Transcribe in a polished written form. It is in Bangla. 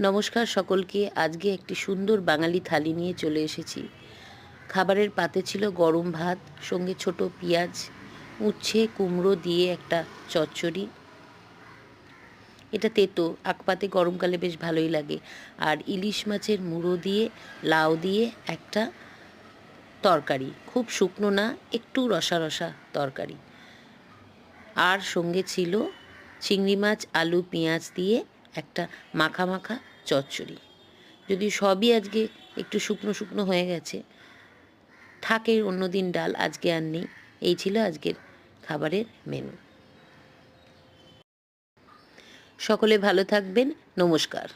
নমস্কার সকলকে। আজকে একটি সুন্দর বাঙালি থালি নিয়ে চলে এসেছি। খাবারের পাতে ছিল গরম ভাত, সঙ্গে ছোট পেঁয়াজ, উচ্ছে, কুমড়ো দিয়ে একটা চচ্চড়ি। এটা তেতো, আকপাতে গরমকালে বেশ ভালোই লাগে। আর ইলিশ মাছের মুড়ো দিয়ে, লাউ দিয়ে একটা তরকারি, খুব শুকনো না, একটু রসা রসা তরকারি। আর সঙ্গে ছিল চিংড়ি মাছ, আলু, পেঁয়াজ দিয়ে একটা মাখা মাখা চচ্চড়ি। যদি সবই আজকে একটু শুকনো শুকনো হয়ে গেছে, থাকে অন্যদিন ডাল, আজকে আর নেই। এই ছিল আজকের খাবারের মেনু। সকলে ভালো থাকবেন। নমস্কার।